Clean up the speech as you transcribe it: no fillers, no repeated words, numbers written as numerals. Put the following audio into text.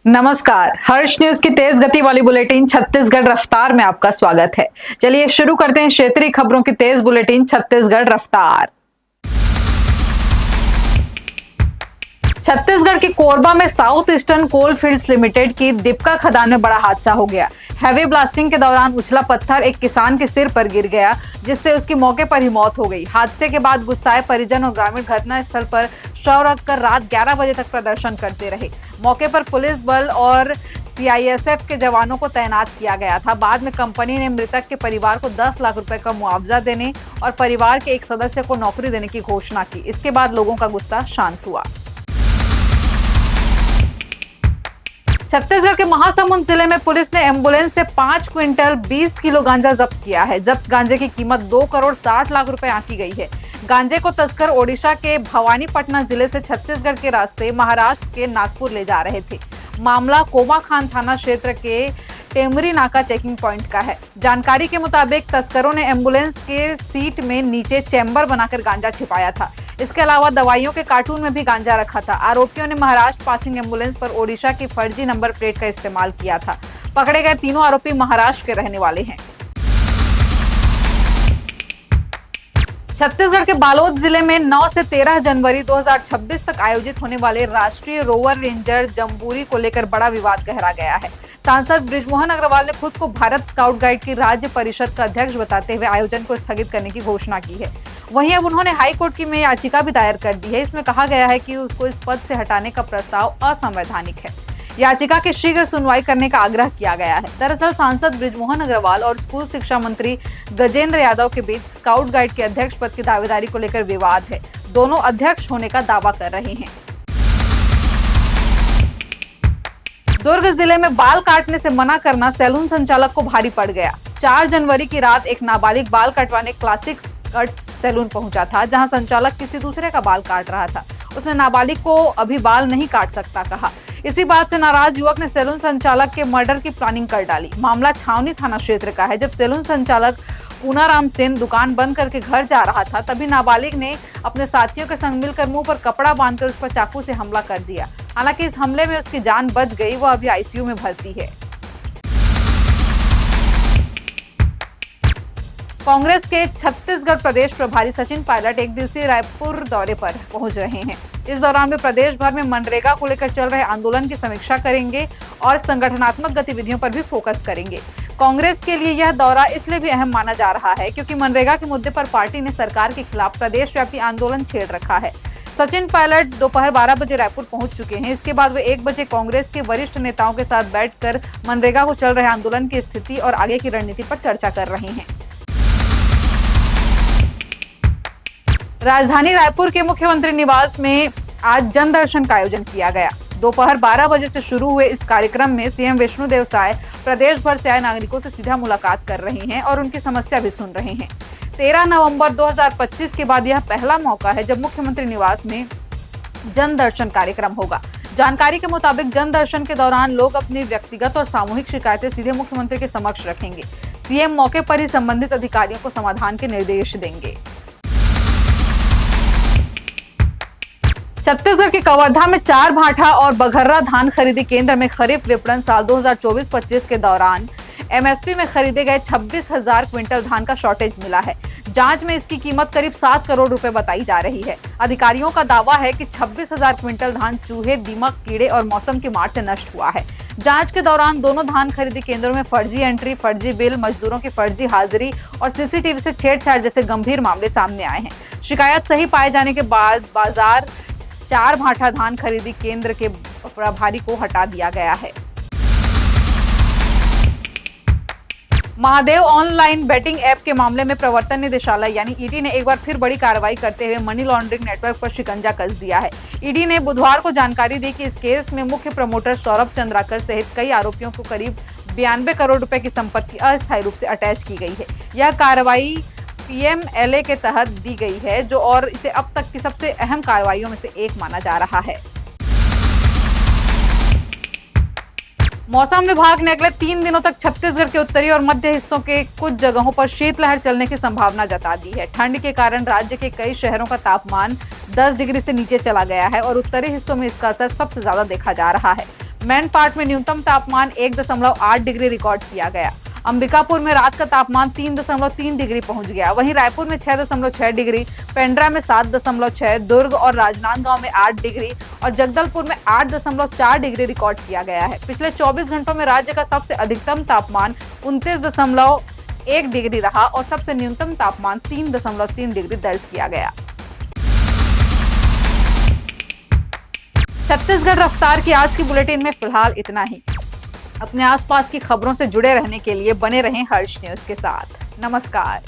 नमस्कार, हर्ष न्यूज की तेज गति वाली बुलेटिन छत्तीसगढ़ रफ्तार में आपका स्वागत है। चलिए शुरू करते हैं क्षेत्रीय खबरों की तेज बुलेटिन छत्तीसगढ़ रफ्तार। छत्तीसगढ़ के कोरबा में साउथ ईस्टर्न कोल फील्ड्स लिमिटेड की दीपका खदान में बड़ा हादसा हो गया। हैवी ब्लास्टिंग के दौरान उछला पत्थर एक किसान के सिर पर गिर गया, जिससे उसकी मौके पर ही मौत हो गई। हादसे के बाद गुस्साए परिजन और ग्रामीण घटनास्थल पर शव रखकर रात 11 बजे तक प्रदर्शन करते रहे। मौके पर पुलिस बल और सीआईएसएफ के जवानों को तैनात किया गया था। बाद में कंपनी ने मृतक के परिवार को 10 लाख रुपए का मुआवजा देने और परिवार के एक सदस्य को नौकरी देने की घोषणा की। इसके बाद लोगों का गुस्सा शांत हुआ। छत्तीसगढ़ के महासमुंद जिले में पुलिस ने एम्बुलेंस से 5 क्विंटल 20 किलो गांजा जब्त किया है। जब्त गांजे की कीमत 2 करोड़ 60 लाख रुपए आंकी गई है। गांजे को तस्कर ओडिशा के भवानीपटना जिले से छत्तीसगढ़ के रास्ते महाराष्ट्र के नागपुर ले जा रहे थे। मामला कोमाखान थाना क्षेत्र के टेमरी नाका चेकिंग पॉइंट का है। जानकारी के मुताबिक तस्करों ने एम्बुलेंस के सीट में नीचे चैम्बर बनाकर गांजा छिपाया था। इसके अलावा दवाइयों के कार्टून में भी गांजा रखा था। आरोपियों ने महाराष्ट्र पासिंग एम्बुलेंस पर ओडिशा की फर्जी नंबर प्लेट का इस्तेमाल किया था। पकड़े गए तीनों आरोपी महाराष्ट्र के रहने वाले हैं। छत्तीसगढ़ के बालोद जिले में 9 से 13 जनवरी 2026 तक आयोजित होने वाले राष्ट्रीय रोवर रेंजर जम्बूरी को लेकर बड़ा विवाद गहरा गया है। सांसद बृजमोहन अग्रवाल ने खुद को भारत स्काउट गाइड की राज्य परिषद का अध्यक्ष बताते हुए आयोजन को स्थगित करने की घोषणा की है। वहीं अब उन्होंने हाई कोर्ट की में याचिका भी दायर कर दी है। इसमें कहा गया है कि उसको इस पद से हटाने का प्रस्ताव असंवैधानिक है। याचिका की शीघ्र सुनवाई करने का आग्रह किया गया है। दरअसल सांसद बृजमोहन अग्रवाल और स्कूल शिक्षा मंत्री गजेंद्र यादव के बीच स्काउट गाइड के अध्यक्ष पद की दावेदारी को लेकर विवाद है। दोनों अध्यक्ष होने का दावा कर रहे हैं। दुर्ग जिले में बाल काटने से मना करना सैलून संचालक को भारी पड़ गया। 4 जनवरी की रात एक नाबालिग बाल कटवाने क्लासिक कट सैलून पहुंचा था, जहां संचालक किसी दूसरे का बाल काट रहा था। उसने नाबालिग को अभी बाल नहीं काट सकता कहा। इसी बात से नाराज युवक ने सैलून संचालक के मर्डर की प्लानिंग कर डाली। मामला छावनी थाना क्षेत्र का है। जब सैलून संचालक पूनाराम सेन दुकान बंद करके घर जा रहा था, तभी नाबालिग ने अपने साथियों के संग मिलकर मुंह पर कपड़ा बांधकर उस पर चाकू से हमला कर दिया। हालांकि इस हमले में उसकी जान बच गई। वह अभी आईसीयू में भर्ती है। कांग्रेस के छत्तीसगढ़ प्रदेश प्रभारी सचिन पायलट एक दिवसीय रायपुर दौरे पर पहुंच रहे हैं। इस दौरान वे प्रदेश भर में मनरेगा को लेकर चल रहे आंदोलन की समीक्षा करेंगे और संगठनात्मक गतिविधियों पर भी फोकस करेंगे। कांग्रेस के लिए यह दौरा इसलिए भी अहम माना जा रहा है क्योंकि मनरेगा के मुद्दे पर पार्टी ने सरकार के खिलाफ प्रदेशव्यापी आंदोलन छेड़ रखा है। सचिन पायलट दोपहर 12 बजे रायपुर पहुंच चुके हैं। इसके बाद वे 1 बजे कांग्रेस के वरिष्ठ नेताओं के साथ बैठकर मनरेगा को चल रहे आंदोलन की स्थिति और आगे की रणनीति पर चर्चा कर रहे हैं। राजधानी रायपुर के मुख्यमंत्री निवास में आज जन दर्शन का आयोजन किया गया। दोपहर 12 बजे से शुरू हुए इस कार्यक्रम में सीएम विष्णुदेव साय प्रदेश भर से आए नागरिकों से सीधा मुलाकात कर रहे हैं और उनकी समस्या भी सुन रहे हैं। 13 नवंबर 2025 के बाद यह पहला मौका है जब मुख्यमंत्री निवास में जन दर्शन कार्यक्रम होगा। जानकारी के मुताबिक जन दर्शन के दौरान लोग अपनी व्यक्तिगत और सामूहिक शिकायतें सीधे मुख्यमंत्री के समक्ष रखेंगे। सीएम मौके पर ही संबंधित अधिकारियों को समाधान के निर्देश देंगे। छत्तीसगढ़ के कवर्धा में 4 भाठा और बघर्रा धान खरीदी केंद्र में खरीफ विपणन साल 2024-25 के दौरान एमएसपी में खरीदे गए 26,000 क्विंटल धान का शॉर्टेज मिला है। जांच में इसकी कीमत करीब 7 करोड़ रुपए बताई जा रही है। अधिकारियों का दावा है कि 26,000 क्विंटल धान चूहे, दीमक, कीड़े और मौसम की मार से नष्ट हुआ है। जांच के दौरान दोनों धान खरीदी केंद्रों में फर्जी एंट्री, फर्जी बिल, मजदूरों की फर्जी हाजिरी और सीसीटीवी से छेड़छाड़ जैसे गंभीर मामले सामने आए हैं। शिकायत सही पाए जाने के बाद बाजार 4 भाठा धान खरीदी केंद्र के प्रभारी को हटा दिया गया है। महादेव ऑनलाइन बेटिंग ऐप के मामले में प्रवर्तन निदेशालय यानी ईडी ने एक बार फिर बड़ी कार्रवाई करते हुए मनी लॉन्ड्रिंग नेटवर्क पर शिकंजा कस दिया है। ईडी ने बुधवार को जानकारी दी कि इस केस में मुख्य प्रमोटर सौरभ चंद्राकर सहित कई आरोपियों को करीब 92 करोड़ रुपए की संपत्ति अस्थायी रूप से अटैच की गई है। यह कार्रवाई पीएमएलए के तहत दी गई है जो और इसे अब तक की सबसे अहम कार्रवाइयों में से एक माना जा रहा है। मौसम विभाग ने अगले 3 दिनों तक छत्तीसगढ़ के उत्तरी और मध्य हिस्सों के कुछ जगहों पर शीतलहर चलने की संभावना जता दी है। ठंड के कारण राज्य के कई शहरों का तापमान 10 डिग्री से नीचे चला गया है और उत्तरी हिस्सों में इसका असर सबसे ज्यादा देखा जा रहा है। मैन पार्ट में न्यूनतम तापमान 1.8 डिग्री रिकॉर्ड किया गया। अंबिकापुर में रात का तापमान 3.3 डिग्री पहुंच गया। वहीं रायपुर में 6.6 डिग्री, पेंड्रा में 7.6, दुर्ग और राजनांदगांव में 8 डिग्री और जगदलपुर में 8.4 डिग्री रिकॉर्ड किया गया है। पिछले 24 घंटों में राज्य का सबसे अधिकतम तापमान 29.1 डिग्री रहा और सबसे न्यूनतम तापमान 3.3 डिग्री दर्ज किया गया। छत्तीसगढ़ रफ्तार की आज की बुलेटिन में फिलहाल इतना ही। अपने आसपास की खबरों से जुड़े रहने के लिए बने रहें हर्ष न्यूज के साथ। नमस्कार।